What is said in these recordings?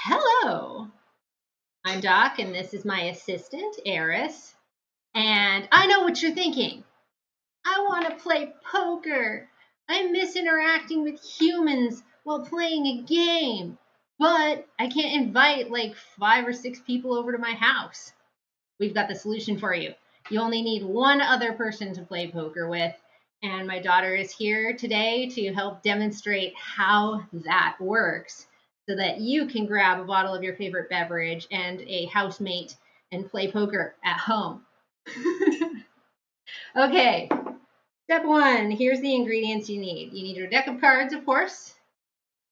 Hello, I'm Doc, and this is my assistant, Eris. And I know what you're thinking. I want to play poker. I miss interacting with humans while playing a game, but I can't invite like 5 or 6 people over to my house. We've got the solution for you. You only need one other person to play poker with, and my daughter is here today to help demonstrate how that works so that you can grab a bottle of your favorite beverage and a housemate and play poker at home. Okay, step 1, here's the ingredients you need. You need your deck of cards, of course,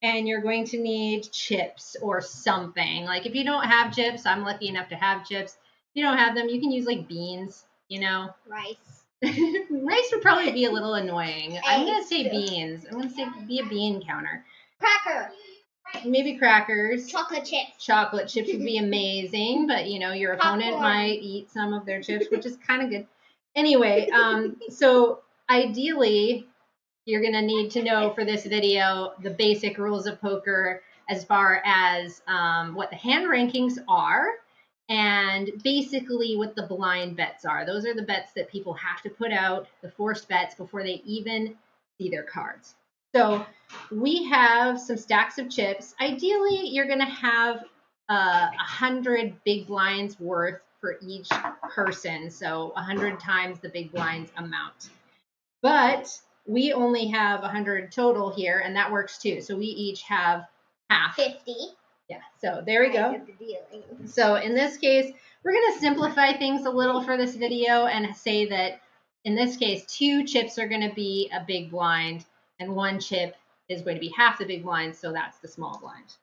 and you're going to need chips or something. Like if you don't have chips, I'm lucky enough to have chips. If you don't have them, you can use like beans, Rice. Rice would probably be a little annoying. I'm going to say beans. I'm going to say be a bean counter. Cracker. Maybe crackers. Chocolate chips. Chocolate chips would be amazing, but your opponent Popcorn. might eat some of their chips, which is kind of good. Anyway, so ideally, you're going to need to know for this video the basic rules of poker as far as what the hand rankings are and basically what the blind bets are. Those are the bets that people have to put out, the forced bets, before they even see their cards. So we have some stacks of chips. Ideally, you're going to have 100 big blinds worth for each person, so 100 times the big blinds amount. But we only have 100 total here, and that works too. So we each have half. 50. Yeah, so there we go. So in this case, we're going to simplify things a little for this video and say that in this case, 2 chips are going to be a big blind, and 1 chip is going to be half the big blind, so that's the small blind.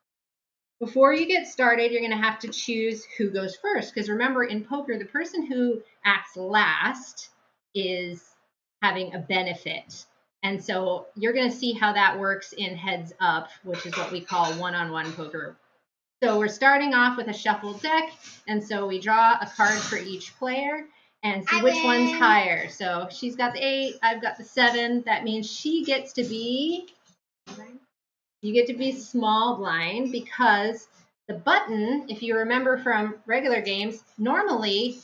Before you get started, you're going to have to choose who goes first, because remember, in poker, the person who acts last is having a benefit. And so you're going to see how that works in heads up, which is what we call one-on-one poker. So we're starting off with a shuffled deck, and so we draw a card for each player and see which one's higher. So she's got the 8, I've got the 7. That means she gets to be, you get to be small blind, because the button, if you remember from regular games, normally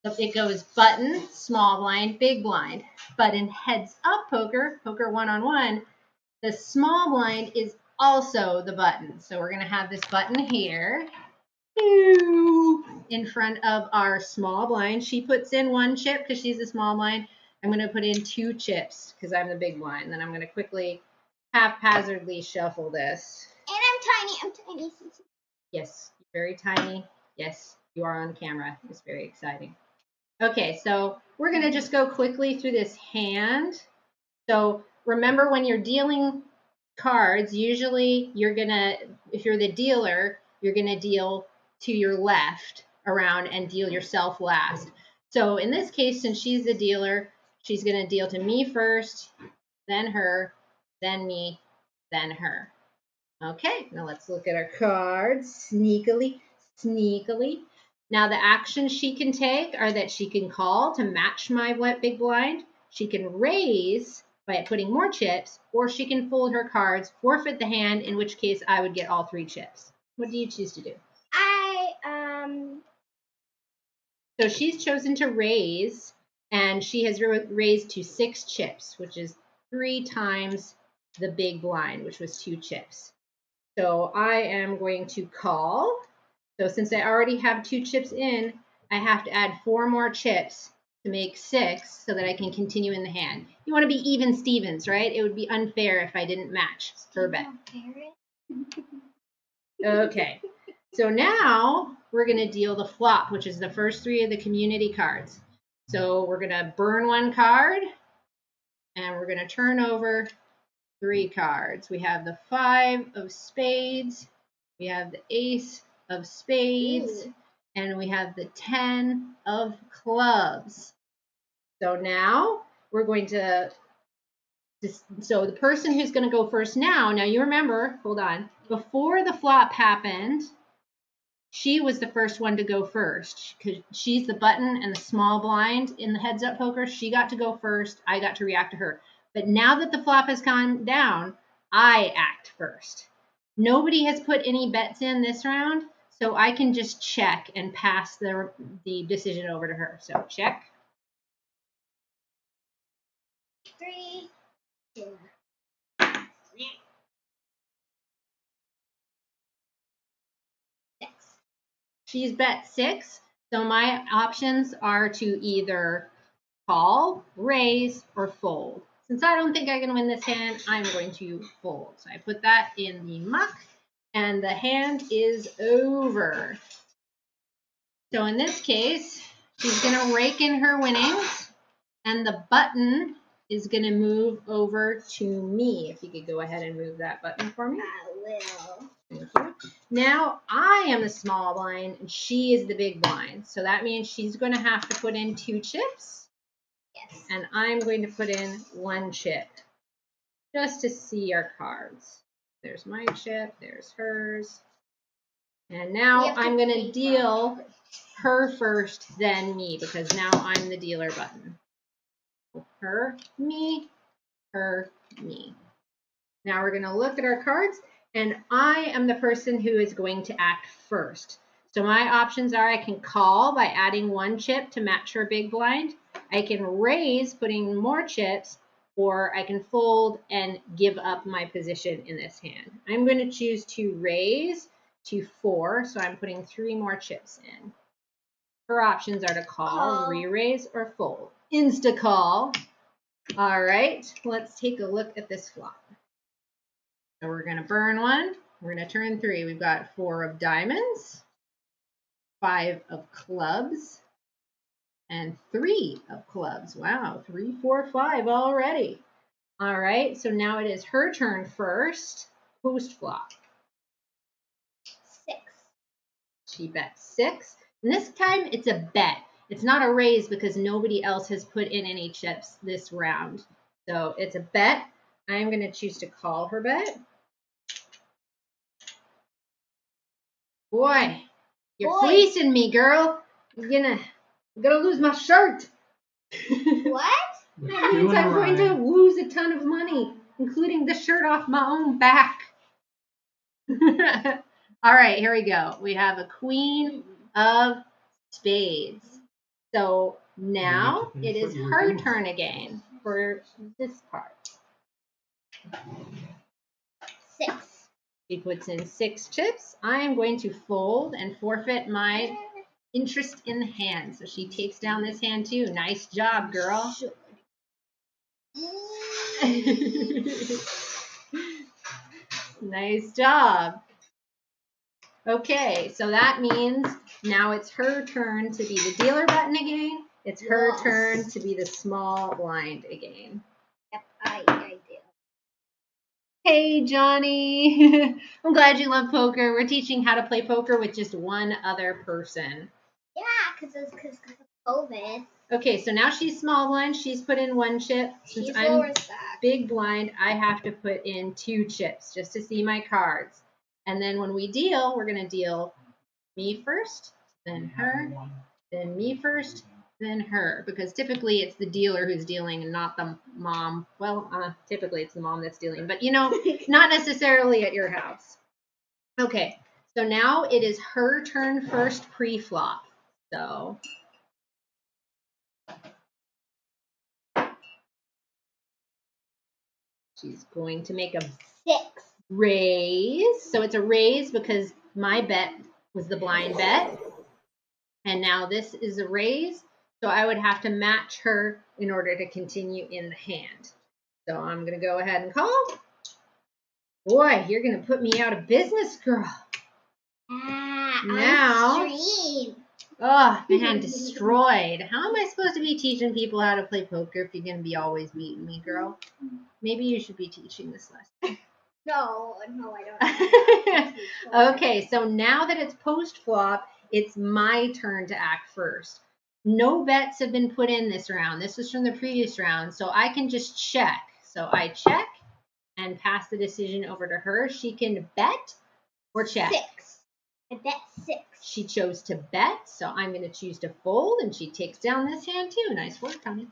it goes button, small blind, big blind. But in heads up poker, poker one-on-one, the small blind is also the button. So we're going to have this button here in front of our small blind. She puts in 1 chip because she's a small blind. I'm going to put in 2 chips because I'm the big blind. Then I'm going to quickly haphazardly shuffle this. And I'm tiny. Yes, very tiny. Yes, you are on camera. It's very exciting. Okay, so we're going to just go quickly through this hand. So remember, when you're dealing cards, usually you're going to, if you're the dealer, you're going to deal to your left around and deal yourself last. So in this case, since she's the dealer, she's going to deal to me first, then her, then me, then her. Okay, now let's look at our cards sneakily. Now the actions she can take are that she can call to match my big blind. She can raise by putting more chips, or she can fold her cards, forfeit the hand, in which case I would get all 3 chips. What do you choose to do? So she's chosen to raise, and she has raised to 6 chips, which is 3 times the big blind, which was 2 chips. So I am going to call. So since I already have 2 chips in, I have to add 4 more chips to make 6 so that I can continue in the hand. You want to be even Stevens, right? It would be unfair if I didn't match her bet. Okay, so now we're going to deal the flop, which is the first 3 of the community cards. So we're going to burn 1 card, and we're going to turn over 3 cards. We have the 5 of spades, we have the ace of spades, and we have the 10 of clubs. So now we're going to, so the person who's going to go first now you remember, hold on, before the flop happened, she was the first one to go first because she's the button and the small blind in the heads up poker. She got to go first. I got to react to her. But now that the flop has gone down, I act first. Nobody has put any bets in this round, so I can just check and pass the decision over to her. So check. 3, 2. She's bet 6, so my options are to either call, raise, or fold. Since I don't think I can win this hand, I'm going to fold. So I put that in the muck, and the hand is over. So in this case, she's going to rake in her winnings, and the button is going to move over to me. If you could go ahead and move that button for me. I will. Thank you. Now I am the small blind and she is the big blind. So that means she's going to have to put in 2 chips. Yes. And I'm going to put in 1 chip just to see our cards. There's my chip, there's hers. And now I'm going to deal her first, then me, because now I'm the dealer button. Her, me, her, me. Now we're going to look at our cards, and I am the person who is going to act first. So my options are I can call by adding 1 chip to match her big blind. I can raise, putting more chips, or I can fold and give up my position in this hand. I'm going to choose to raise to 4, so I'm putting 3 more chips in. Her options are to call, re-raise, or fold. Insta-call. All right, let's take a look at this flop. So we're going to burn 1. We're going to turn 3. We've got 4 of diamonds, 5 of clubs, and 3 of clubs. Wow, 3, 4, 5 already. All right, so now it is her turn first, post flop. 6. She bets 6. And this time it's a bet. It's not a raise because nobody else has put in any chips this round. So it's a bet. I'm going to choose to call her bet. Boy, you're fleecing me, girl. I'm gonna lose my shirt. What? That means I'm going to lose a ton of money, including the shirt off my own back. All right, here we go. We have a queen of spades. So now it is her turn again for this part. 6. She puts in 6 chips. I am going to fold and forfeit my interest in the hand. So she takes down this hand too. Nice job, girl. Nice job. Okay, so that means now it's her turn to be the dealer button again. It's her turn to be the small blind again. Yep, I do. Hey, Johnny. I'm glad you love poker. We're teaching how to play poker with just one other person. Yeah, because of COVID. Okay, so now she's small blind. She's put in 1 chip. Since I'm big blind, I have to put in 2 chips just to see my cards. And then when we deal, we're going to deal me first, then her, then me first, then her. Because typically it's the dealer who's dealing and not the mom. Well, typically it's the mom that's dealing. But, not necessarily at your house. Okay, so now it is her turn first pre-flop. So she's going to make a 6. Raise. So it's a raise because my bet was the blind bet. And now this is a raise. So I would have to match her in order to continue in the hand. So I'm going to go ahead and call. Boy, you're going to put me out of business, girl. Now, oh, man, destroyed. How am I supposed to be teaching people how to play poker if you're going to be always beating me, girl? Maybe you should be teaching this lesson. No, I don't. Okay, so now that it's post-flop, it's my turn to act first. No bets have been put in this round. This was from the previous round, so I can just check. So I check and pass the decision over to her. She can bet or check. 6. I bet 6. She chose to bet, so I'm going to choose to fold, and she takes down this hand too. Nice work, honey.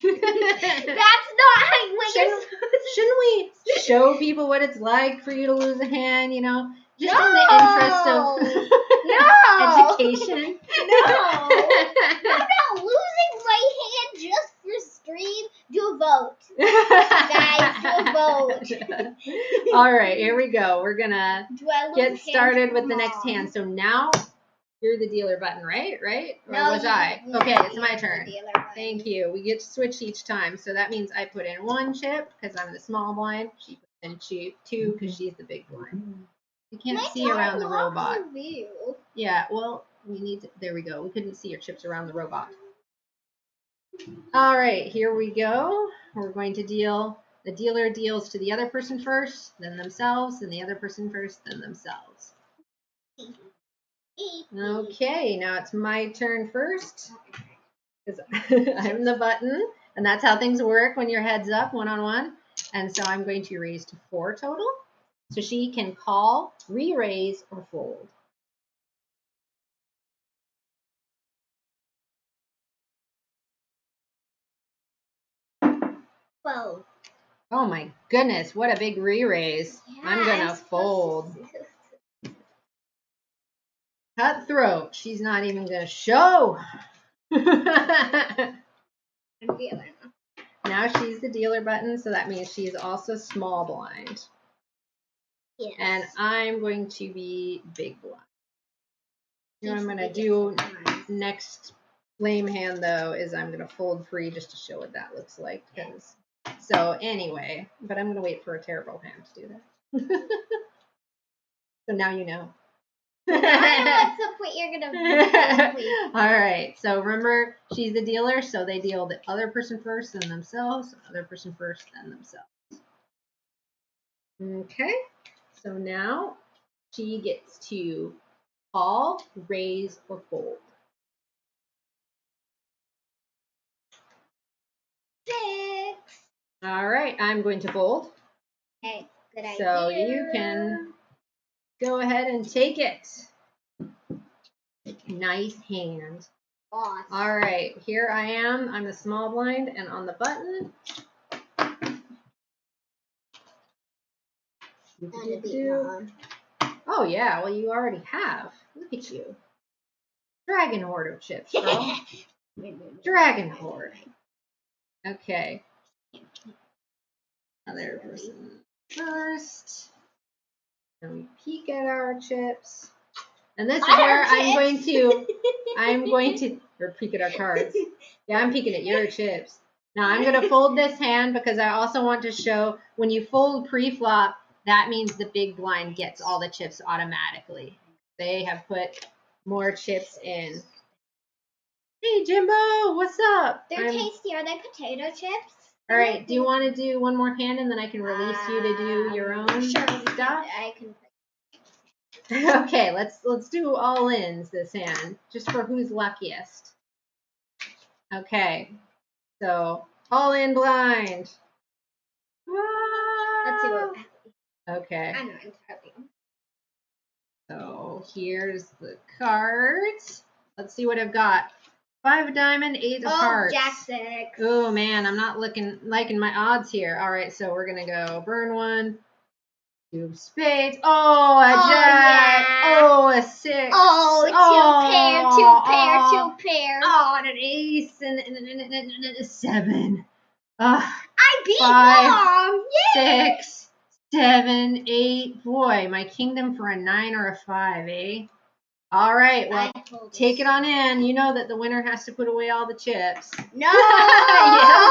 That's not what you're Shouldn't we show people what it's like for you to lose a hand, you know? Just No. in the interest of No. education. No. I'm not losing my hand just for stream. Do a vote. Guys, do a vote. All right, here we go. We're going to Do I lose get hands started for with the next Mom? hand. So now you're the dealer button, right? Or No, was I? no, Okay, it's my you're the turn. dealer button. Thank you. We get to switch each time. So that means I put in 1 chip because I'm the small blind. She puts in 2 because she's the big blind. You can't My see around the dog blocks robot. the view. Yeah, well, we need to, there we go. We couldn't see your chips around the robot. All right, here we go. We're going to deal, the dealer deals to the other person first, then themselves, and the other person first, then themselves. Okay, now it's my turn first because I'm the button, and that's how things work when your head's up one-on-one. And so I'm going to raise to 4 total. So she can call, re-raise, or fold. Fold. Oh my goodness, what a big re-raise. I'm gonna fold. Cutthroat. She's not even gonna show. Now she's the dealer button, so that means she's also small blind. Yes. And I'm going to be big blind. You know what I'm gonna do next lame hand though is I'm gonna fold free just to show what that looks like. So anyway, but I'm gonna wait for a terrible hand to do that. So now you know. I know what's what you're gonna do. All right. So remember, she's the dealer, so they deal the other person first, then themselves. Other person first, then themselves. Okay. So now she gets to call, raise, or fold. 6. All right. I'm going to fold. Okay. Good idea. So you can go ahead and take it. Nice hand. Boss. All right, here I am. I'm the small blind, and on the button. Oh yeah, well you already have. Look at you. Dragon Horde of chips, girl. Dragon Horde. Okay. Other person first. And we peek at our chips. And this is where I'm going to, or peek at our cards. Yeah, I'm peeking at your chips. Now I'm going to fold this hand because I also want to show when you fold pre-flop, that means the big blind gets all the chips automatically. They have put more chips in. Hey, Jimbo, what's up? They're tasty. Are they potato chips? All right, do you want to do one more hand and then I can release you to do your own stuff? I can. Okay, let's do all ins this hand, just for who's luckiest. Okay, so all in blind. Let's see what. Okay. I know I'm typing. So here's the cards. Let's see what I've got. 5 of diamond, 8 of hearts. Jack 6. Oh man, I'm not liking my odds here. All right, so we're gonna go burn 1. 2 of spades. Oh, a jack. Yeah. Oh, a 6. Oh, 2 pair. Oh, and an ace and a 7. I beat 5, Mom. Yay. 6, 7, 8. Boy, my kingdom for a 9 or a 5, eh? All right, well, take it on in. You know that the winner has to put away all the chips. No. Yes,